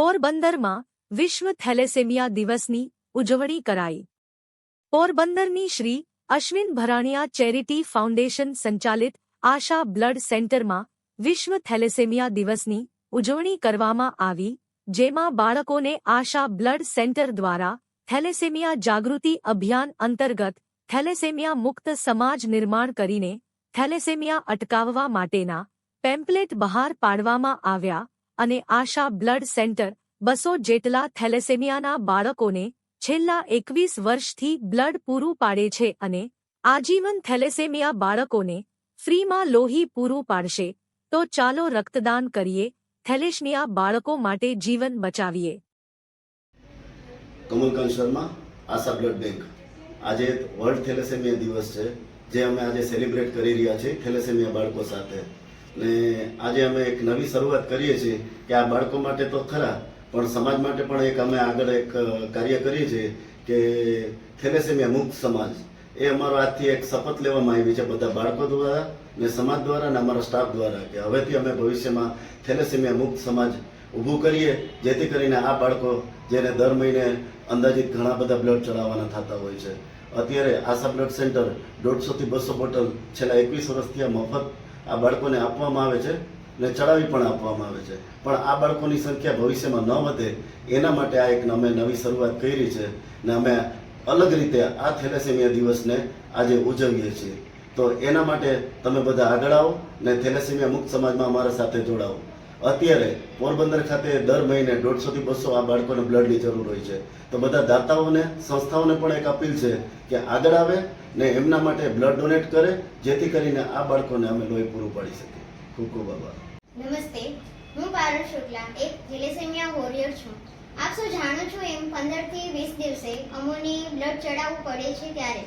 પોરબંદરમાં વિશ્વ થેલેસેમિયા દિવસની ઉજવણી કરાઈ। પોરબંદરની શ્રી અશ્વિન ભરાણીયા ચેરિટી ફાઉન્ડેશન સંચાલિત આશા બ્લડ સેન્ટરમાં વિશ્વ થેલેસેમિયા દિવસની ઉજવણી કરવામાં આવી, જેમાં બાળકોને આશા બ્લડ સેન્ટર દ્વારા થેલેસેમિયા જાગૃતિ અભિયાન અંતર્ગત થેલેસેમિયા મુક્ત સમાજ નિર્માણ કરીને થેલેસેમિયા અટકાવવા માટેના પેમ્પલેટ બહાર પાડવામાં આવ્યા અને આશા બ્લડ સેન્ટર 200 જેટલા થેલેસેમિયાના બાળકોને છેલ્લા 21 વર્ષથી બ્લડ પૂરું પાડે છે અને આજીવન થેલેસેમિયા બાળકોને ફ્રીમાં લોહી પૂરું પાડશે। તો ચાલો રક્તદાન કરીએ, થેલેસેમિયા બાળકો માટે જીવન બચાવીએ। કમલકાંત શર્મા, આશા બ્લડ બેંક। આજે વર્લ્ડ થેલેસેમિયા દિવસ છે, જે અમે આજે સેલિબ્રેટ કરી રહ્યા છીએ થેલેસેમિયા બાળકો સાથે। ને આજે અમે એક નવી શરૂઆત કરીએ છીએ કે આ બાળકો માટે તો ખરા, પણ સમાજ માટે પણ એક અમે આગળ એક કાર્ય કરીએ છીએ કે થેલેસેમિયા મુક્ત સમાજ। એ અમારો આજથી એક શપથ લેવામાં આવી છે બધા બાળકો દ્વારા ને સમાજ દ્વારા અને અમારા સ્ટાફ દ્વારા કે હવેથી અમે ભવિષ્યમાં થેલેસેમિયા મુક્ત સમાજ ઊભું કરીએ, જેથી કરીને આ બાળકો જેને દર મહિને અંદાજિત ઘણા બધા બ્લડ ચડાવવાના થતા હોય છે। અત્યારે આશા બ્લડ સેન્ટર 150 થી 200 બોટલ છેલ્લા 21 વર્ષથી આ મફત આ બાળકોને આપવામાં આવે છે ને ચડાવી પણ આપવામાં આવે છે, પણ આ બાળકોની સંખ્યા ભવિષ્યમાં ન વધે એના માટે આ એક અમે નવી શરૂઆત કરી છે ને અમે અલગ રીતે આ થેલેસેમિયા દિવસને આજે ઉજવીએ છીએ। તો એના માટે તમે બધા આગળ આવો ને થેલેસેમિયા મુક્ત સમાજમાં અમારા સાથે જોડાઓ। અત્યારે પોરબંદર ખાતે દર મહિને 150 થી 200 આ બાળકોને બ્લડની જરૂર હોય છે, તો બધા દાતાઓને સંસ્થાઓને પણ એક અપીલ છે કે આગળ આવે ને એમના માટે બ્લડ ડોનેટ કરે, જેથી કરીને આ બાળકોને અમે લોહી પૂરું પાડી શકીએ। ખૂબ ખૂબ આભાર। નમસ્તે, હું પારુલ શુક્લા, એક થેલેસેમિયા વોરિયર છું। આપ સૌ જાણો છો એમ 15 થી 20 દિવસે અમોને બ્લડ ચડાવવું પડે છે, ત્યારે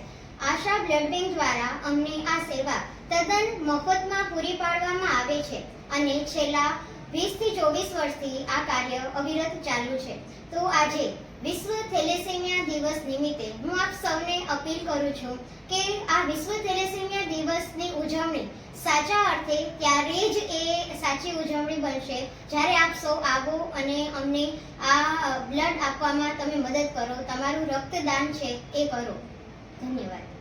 આશા બ્લડ બેંક દ્વારા અમને આ સેવા તદ્દન મફતમાં પૂરી પાડવામાં આવે છે અને છેલ્લા 20 થી 24 વર્ષથી આ કાર્ય અવિરત ચાલુ છે। તો આજે વિશ્વ થેલેસેમિયા દિવસ નિમિત્તે હું આપ સૌને અપીલ કરું છું કે આ વિશ્વ થેલેસેમિયા દિવસની ઉજવણી સાચા અર્થે ત્યારે જ એ સાચી ઉજવણી બનશે જ્યારે આપ સૌ આવો અને અમને આ બ્લડ આપવામાં તમે મદદ કરો, તમારું રક્તદાન છે એ કરો। ધન્યવાદ।